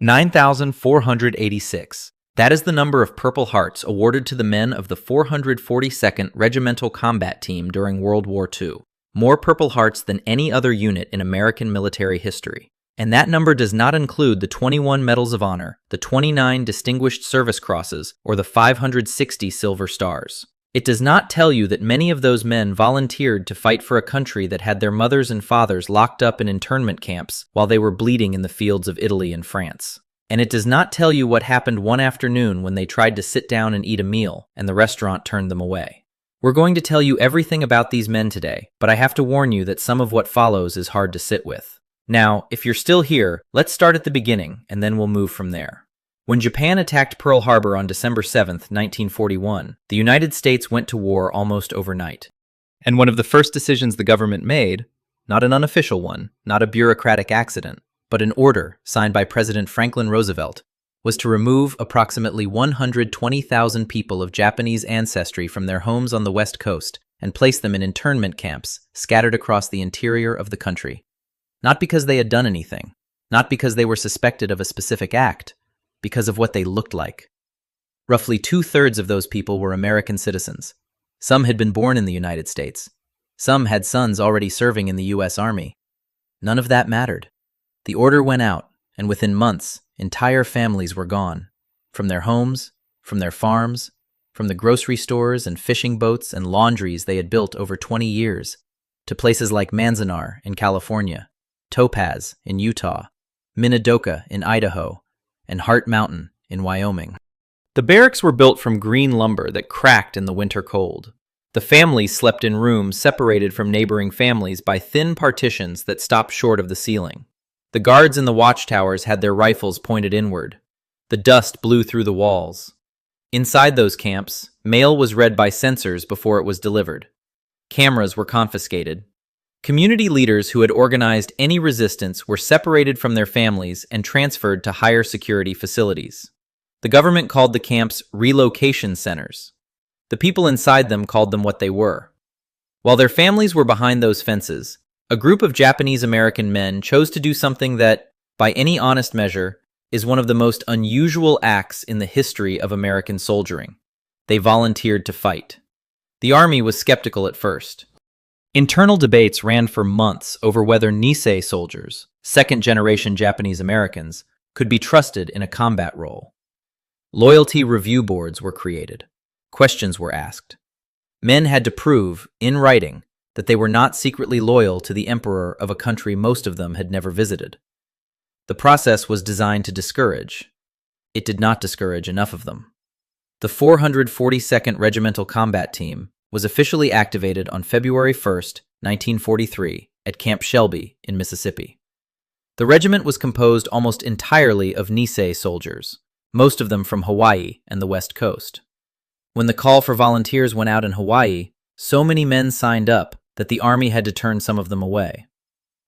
9,486. That is the number of Purple Hearts awarded to the men of the 442nd Regimental Combat Team during World War II. More Purple Hearts than any other unit in American military history. And that number does not include the 21 Medals of Honor, the 29 Distinguished Service Crosses, or the 560 Silver Stars. It does not tell you that many of those men volunteered to fight for a country that had their mothers and fathers locked up in internment camps while they were bleeding in the fields of Italy and France. And it does not tell you what happened one afternoon when they tried to sit down and eat a meal, and the restaurant turned them away. We're going to tell you everything about these men today, but I have to warn you that some of what follows is hard to sit with. Now, if you're still here, let's start at the beginning, and then we'll move from there. When Japan attacked Pearl Harbor on December 7, 1941, the United States went to war almost overnight. And one of the first decisions the government made, not an unofficial one, not a bureaucratic accident, but an order signed by President Franklin Roosevelt, was to remove approximately 120,000 people of Japanese ancestry from their homes on the West Coast and place them in internment camps scattered across the interior of the country. Not because they had done anything, not because they were suspected of a specific act, because of what they looked like. Roughly 2/3 of those people were American citizens. Some had been born in the United States. Some had sons already serving in the U.S. Army. None of that mattered. The order went out, and within months, entire families were gone. From their homes, from their farms, from the grocery stores and fishing boats and laundries they had built over 20 years, to places like Manzanar in California, Topaz in Utah, Minidoka in Idaho, and Heart Mountain in Wyoming. The barracks were built from green lumber that cracked in the winter cold. The families slept in rooms separated from neighboring families by thin partitions that stopped short of the ceiling. The guards in the watchtowers had their rifles pointed inward. The dust blew through the walls. Inside those camps, mail was read by censors before it was delivered. Cameras were confiscated. Community leaders who had organized any resistance were separated from their families and transferred to higher security facilities. The government called the camps relocation centers. The people inside them called them what they were. While their families were behind those fences, a group of Japanese American men chose to do something that, by any honest measure, is one of the most unusual acts in the history of American soldiering. They volunteered to fight. The Army was skeptical at first. Internal debates ran for months over whether Nisei soldiers, second-generation Japanese Americans, could be trusted in a combat role. Loyalty review boards were created. Questions were asked. Men had to prove, in writing, that they were not secretly loyal to the emperor of a country most of them had never visited. The process was designed to discourage. It did not discourage enough of them. The 442nd Regimental Combat Team was officially activated on February 1, 1943, at Camp Shelby in Mississippi. The regiment was composed almost entirely of Nisei soldiers, most of them from Hawaii and the West Coast. When the call for volunteers went out in Hawaii, so many men signed up that the Army had to turn some of them away.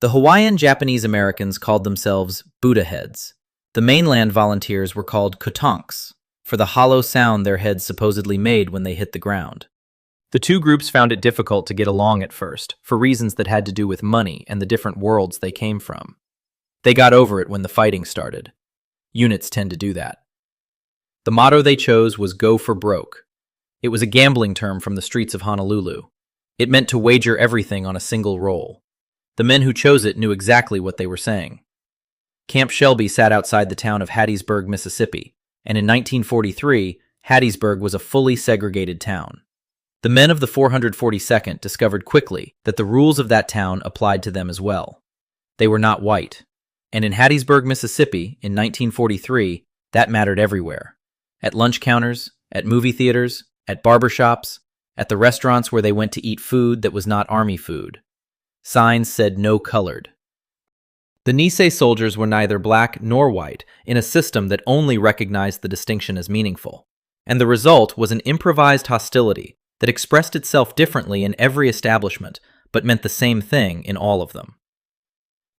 The Hawaiian Japanese Americans called themselves Buddha heads. The mainland volunteers were called kotonks, for the hollow sound their heads supposedly made when they hit the ground. The two groups found it difficult to get along at first, for reasons that had to do with money and the different worlds they came from. They got over it when the fighting started. Units tend to do that. The motto they chose was "Go for broke." It was a gambling term from the streets of Honolulu. It meant to wager everything on a single roll. The men who chose it knew exactly what they were saying. Camp Shelby sat outside the town of Hattiesburg, Mississippi, and in 1943, Hattiesburg was a fully segregated town. The men of the 442nd discovered quickly that the rules of that town applied to them as well. They were not white. And in Hattiesburg, Mississippi, in 1943, that mattered everywhere. At lunch counters, at movie theaters, at barbershops, at the restaurants where they went to eat food that was not Army food. Signs said "no colored." The Nisei soldiers were neither black nor white in a system that only recognized the distinction as meaningful. And the result was an improvised hostility that expressed itself differently in every establishment, but meant the same thing in all of them.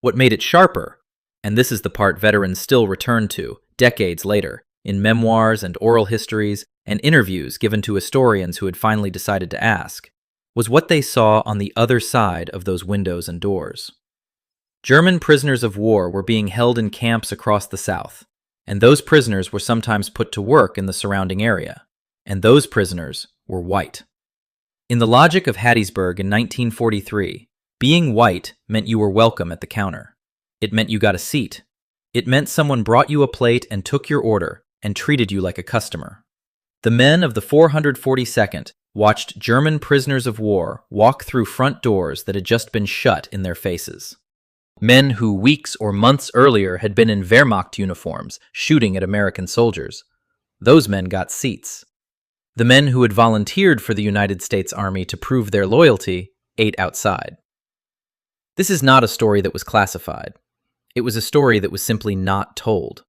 What made it sharper, and this is the part veterans still return to, decades later, in memoirs and oral histories and interviews given to historians who had finally decided to ask, was what they saw on the other side of those windows and doors. German prisoners of war were being held in camps across the South, and those prisoners were sometimes put to work in the surrounding area, and those prisoners were white. In the logic of Hattiesburg in 1943, being white meant you were welcome at the counter. It meant you got a seat. It meant someone brought you a plate and took your order and treated you like a customer. The men of the 442nd watched German prisoners of war walk through front doors that had just been shut in their faces. Men who weeks or months earlier had been in Wehrmacht uniforms shooting at American soldiers. Those men got seats. The men who had volunteered for the United States Army to prove their loyalty ate outside. This is not a story that was classified. It was a story that was simply not told.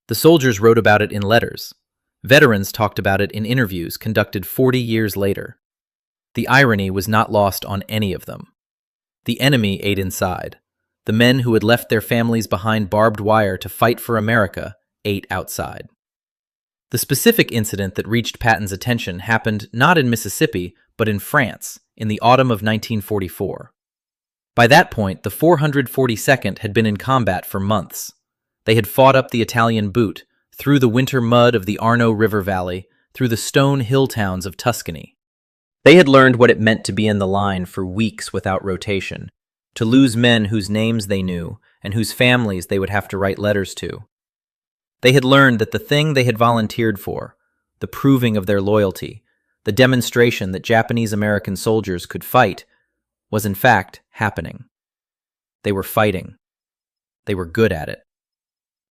The soldiers wrote about it in letters. Veterans talked about it in interviews conducted 40 years later. The irony was not lost on any of them. The enemy ate inside. The men who had left their families behind barbed wire to fight for America ate outside. The specific incident that reached Patton's attention happened not in Mississippi, but in France, in the autumn of 1944. By that point, the 442nd had been in combat for months. They had fought up the Italian boot, through the winter mud of the Arno River Valley, through the stone hill towns of Tuscany. They had learned what it meant to be in the line for weeks without rotation, to lose men whose names they knew and whose families they would have to write letters to. They had learned that the thing they had volunteered for, the proving of their loyalty, the demonstration that Japanese-American soldiers could fight, was in fact happening. They were fighting. They were good at it.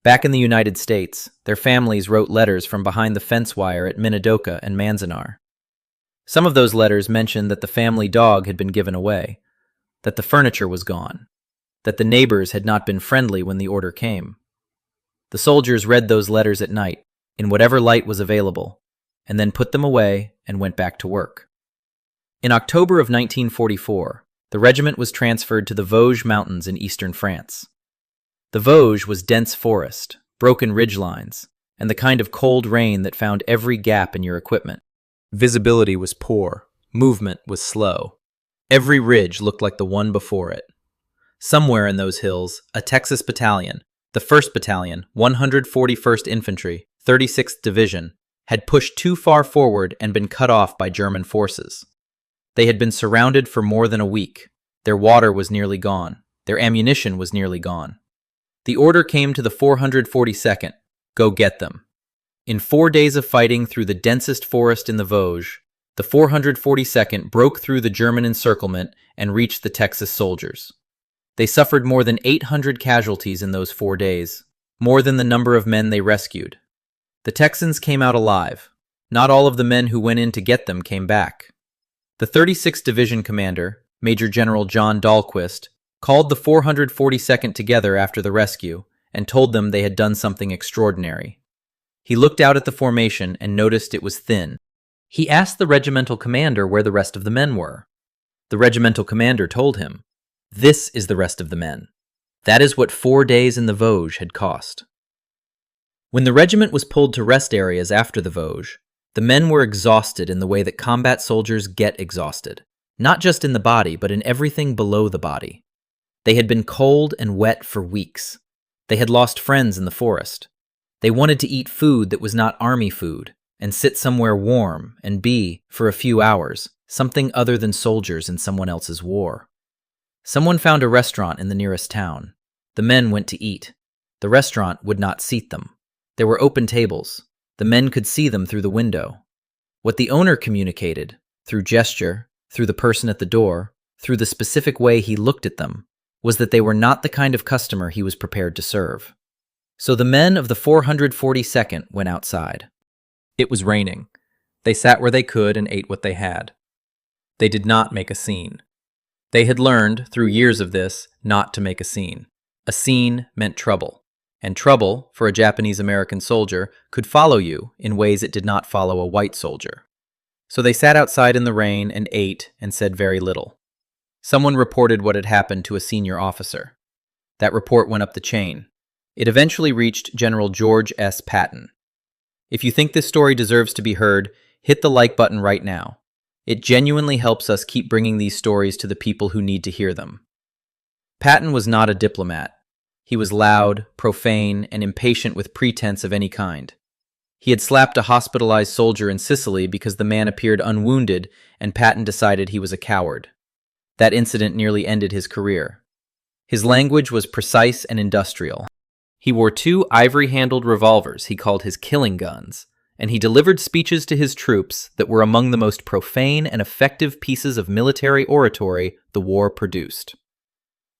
Back in the United States, their families wrote letters from behind the fence wire at Minidoka and Manzanar. Some of those letters mentioned that the family dog had been given away, that the furniture was gone, that the neighbors had not been friendly when the order came. The soldiers read those letters at night, in whatever light was available, and then put them away and went back to work. In October of 1944, the regiment was transferred to the Vosges Mountains in eastern France. The Vosges was dense forest, broken ridgelines, and the kind of cold rain that found every gap in your equipment. Visibility was poor, movement was slow. Every ridge looked like the one before it. Somewhere in those hills, a Texas battalion, the 1st Battalion, 141st Infantry, 36th Division, had pushed too far forward and been cut off by German forces. They had been surrounded for more than a week. Their water was nearly gone. Their ammunition was nearly gone. The order came to the 442nd, go get them. In 4 days of fighting through the densest forest in the Vosges, the 442nd broke through the German encirclement and reached the Texas soldiers. They suffered more than 800 casualties in those 4 days, more than the number of men they rescued. The Texans came out alive. Not all of the men who went in to get them came back. The 36th Division commander, Major General John Dahlquist, called the 442nd together after the rescue and told them they had done something extraordinary. He looked out at the formation and noticed it was thin. He asked the regimental commander where the rest of the men were. The regimental commander told him, "This is the rest of the men." That is what 4 days in the Vosges had cost. When the regiment was pulled to rest areas after the Vosges, the men were exhausted in the way that combat soldiers get exhausted, not just in the body, but in everything below the body. They had been cold and wet for weeks. They had lost friends in the forest. They wanted to eat food that was not army food, and sit somewhere warm and be, for a few hours, something other than soldiers in someone else's war. Someone found a restaurant in the nearest town. The men went to eat. The restaurant would not seat them. There were open tables. The men could see them through the window. What the owner communicated, through gesture, through the person at the door, through the specific way he looked at them, was that they were not the kind of customer he was prepared to serve. So the men of the 442nd went outside. It was raining. They sat where they could and ate what they had. They did not make a scene. They had learned, through years of this, not to make a scene. A scene meant trouble. And trouble, for a Japanese-American soldier, could follow you in ways it did not follow a white soldier. So they sat outside in the rain and ate and said very little. Someone reported what had happened to a senior officer. That report went up the chain. It eventually reached General George S. Patton. If you think this story deserves to be heard, hit the like button right now. It genuinely helps us keep bringing these stories to the people who need to hear them. Patton was not a diplomat. He was loud, profane, and impatient with pretense of any kind. He had slapped a hospitalized soldier in Sicily because the man appeared unwounded and Patton decided he was a coward. That incident nearly ended his career. His language was precise and industrial. He wore 2 ivory-handled revolvers he called his killing guns, and he delivered speeches to his troops that were among the most profane and effective pieces of military oratory the war produced.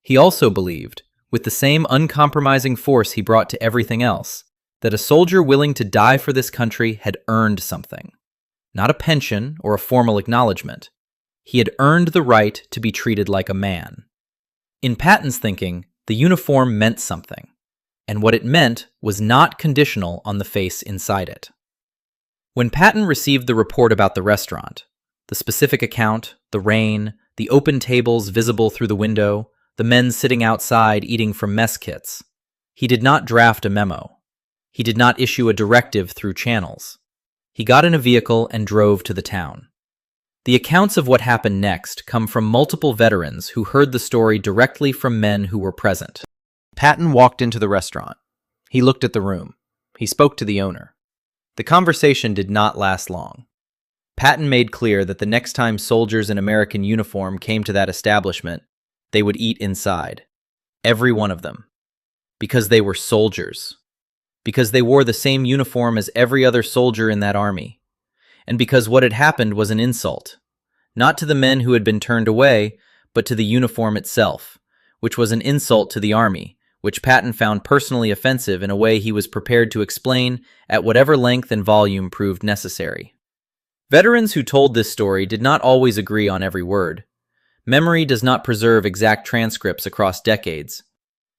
He also believed, with the same uncompromising force he brought to everything else, that a soldier willing to die for this country had earned something. Not a pension or a formal acknowledgement. He had earned the right to be treated like a man. In Patton's thinking, the uniform meant something, and what it meant was not conditional on the face inside it. When Patton received the report about the restaurant, the specific account, the rain, the open tables visible through the window, the men sitting outside eating from mess kits, he did not draft a memo. He did not issue a directive through channels. He got in a vehicle and drove to the town. The accounts of what happened next come from multiple veterans who heard the story directly from men who were present. Patton walked into the restaurant. He looked at the room. He spoke to the owner. The conversation did not last long. Patton made clear that the next time soldiers in American uniform came to that establishment, they would eat inside. Every one of them. Because they were soldiers. Because they wore the same uniform as every other soldier in that army. And because what had happened was an insult, not to the men who had been turned away, but to the uniform itself, which was an insult to the army, which Patton found personally offensive in a way he was prepared to explain at whatever length and volume proved necessary. Veterans who told this story did not always agree on every word. Memory does not preserve exact transcripts across decades,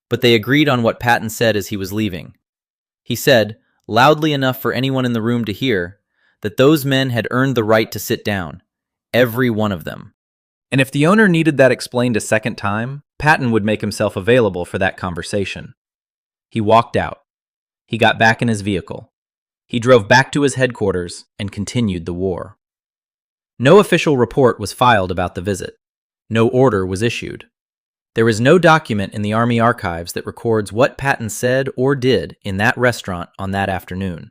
but they agreed on what Patton said as he was leaving. He said, loudly enough for anyone in the room to hear, that those men had earned the right to sit down, every one of them. And if the owner needed that explained a second time, Patton would make himself available for that conversation. He walked out. He got back in his vehicle. He drove back to his headquarters and continued the war. No official report was filed about the visit. No order was issued. There is no document in the Army archives that records what Patton said or did in that restaurant on that afternoon.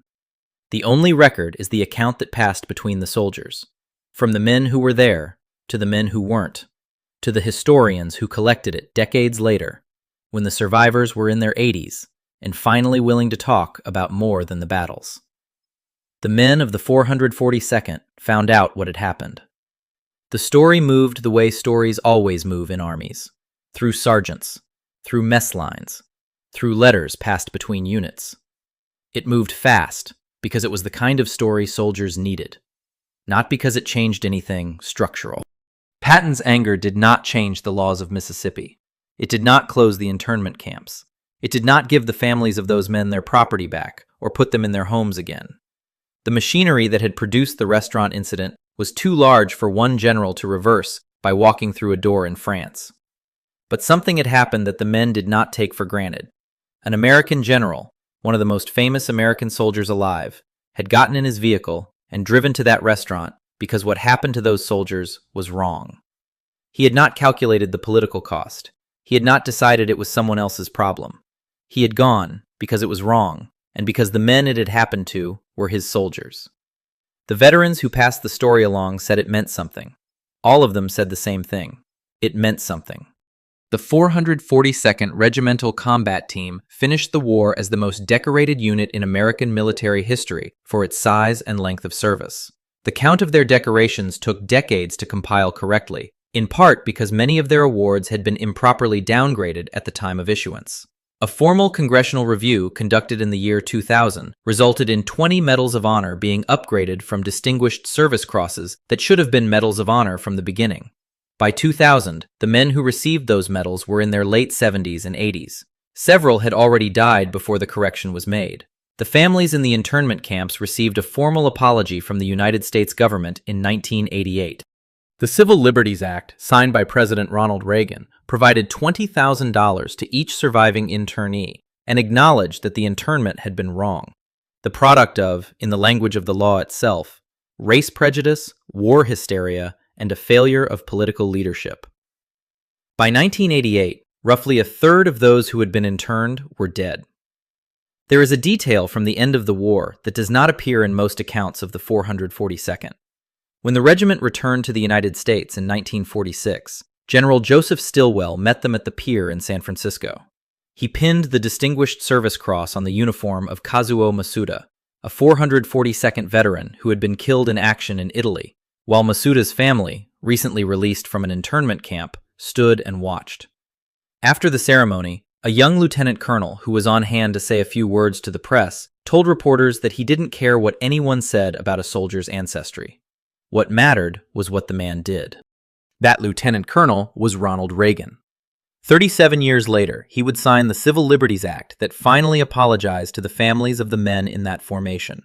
The only record is the account that passed between the soldiers, from the men who were there to the men who weren't, to the historians who collected it decades later, when the survivors were in their 80s and finally willing to talk about more than the battles. The men of the 442nd found out what had happened. The story moved the way stories always move in armies, through sergeants, through mess lines, through letters passed between units. It moved fast because it was the kind of story soldiers needed, not because it changed anything structural. Patton's anger did not change the laws of Mississippi. It did not close the internment camps. It did not give the families of those men their property back or put them in their homes again. The machinery that had produced the restaurant incident was too large for one general to reverse by walking through a door in France. But something had happened that the men did not take for granted. An American general, one of the most famous American soldiers alive, had gotten in his vehicle and driven to that restaurant because what happened to those soldiers was wrong. He had not calculated the political cost. He had not decided it was someone else's problem. He had gone because it was wrong, and because the men it had happened to were his soldiers. The veterans who passed the story along said it meant something. All of them said the same thing. It meant something. The 442nd Regimental Combat Team finished the war as the most decorated unit in American military history for its size and length of service. The count of their decorations took decades to compile correctly, in part because many of their awards had been improperly downgraded at the time of issuance. A formal congressional review conducted in the year 2000 resulted in 20 Medals of Honor being upgraded from Distinguished Service Crosses that should have been Medals of Honor from the beginning. By 2000, the men who received those medals were in their late 70s and 80s. Several had already died before the correction was made. The families in the internment camps received a formal apology from the United States government in 1988. The Civil Liberties Act, signed by President Ronald Reagan, provided $20,000 to each surviving internee and acknowledged that the internment had been wrong. The product of, in the language of the law itself, race prejudice, war hysteria, and a failure of political leadership. By 1988, Roughly a third of those who had been interned were dead. There is a detail from the end of the war that does not appear in most accounts of the 442nd. When the regiment returned to the United States in 1946, General Joseph Stilwell met them at the pier in San Francisco. He pinned the Distinguished Service Cross on the uniform of Kazuo Masuda, a 442nd veteran who had been killed in action in Italy, while Masuda's family, recently released from an internment camp, stood and watched. After the ceremony, a young lieutenant colonel who was on hand to say a few words to the press told reporters that he didn't care what anyone said about a soldier's ancestry. What mattered was what the man did. That lieutenant colonel was Ronald Reagan. 37 years later, he would sign the Civil Liberties Act that finally apologized to the families of the men in that formation.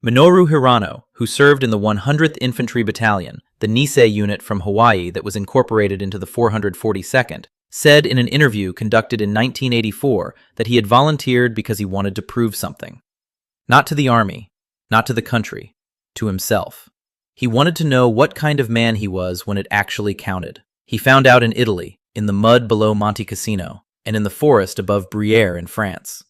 Minoru Hirano, who served in the 100th Infantry Battalion, the Nisei unit from Hawaii that was incorporated into the 442nd, said in an interview conducted in 1984 that he had volunteered because he wanted to prove something. Not to the army, not to the country, to himself. He wanted to know what kind of man he was when it actually counted. He found out in Italy, in the mud below Monte Cassino, and in the forest above Bruyères in France.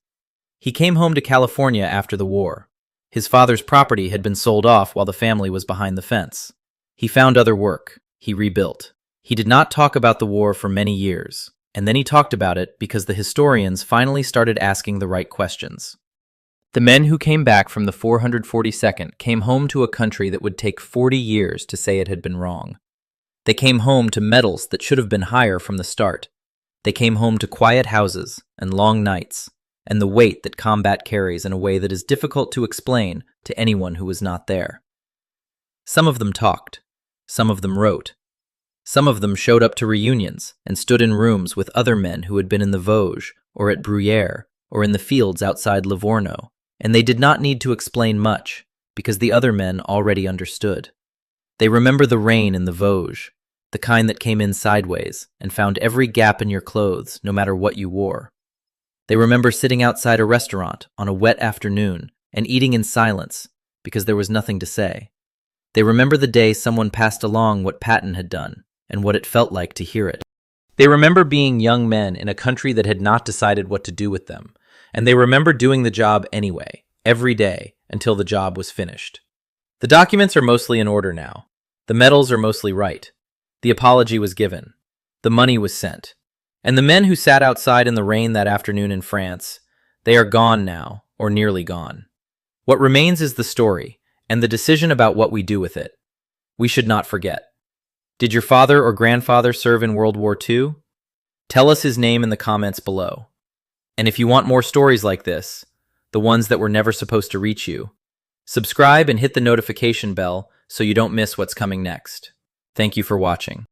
He came home to California after the war. His father's property had been sold off while the family was behind the fence. He found other work. He rebuilt. He did not talk about the war for many years, and then he talked about it because the historians finally started asking the right questions. The men who came back from the 442nd came home to a country that would take 40 years to say it had been wrong. They came home to medals that should have been higher from the start. They came home to quiet houses and long nights, and the weight that combat carries in a way that is difficult to explain to anyone who was not there. Some of them talked. Some of them wrote. Some of them showed up to reunions and stood in rooms with other men who had been in the Vosges or at Bruyères or in the fields outside Livorno, and they did not need to explain much because the other men already understood. They remember the rain in the Vosges, the kind that came in sideways and found every gap in your clothes, no matter what you wore. They remember sitting outside a restaurant on a wet afternoon and eating in silence because there was nothing to say. They remember the day someone passed along what Patton had done and what it felt like to hear it. They remember being young men in a country that had not decided what to do with them, and they remember doing the job anyway, every day, until the job was finished. The documents are mostly in order now. The medals are mostly right. The apology was given. The money was sent. And the men who sat outside in the rain that afternoon in France, they are gone now, or nearly gone. What remains is the story, and the decision about what we do with it. We should not forget. Did your father or grandfather serve in World War II? Tell us his name in the comments below. And if you want more stories like this, the ones that were never supposed to reach you, subscribe and hit the notification bell so you don't miss what's coming next. Thank you for watching.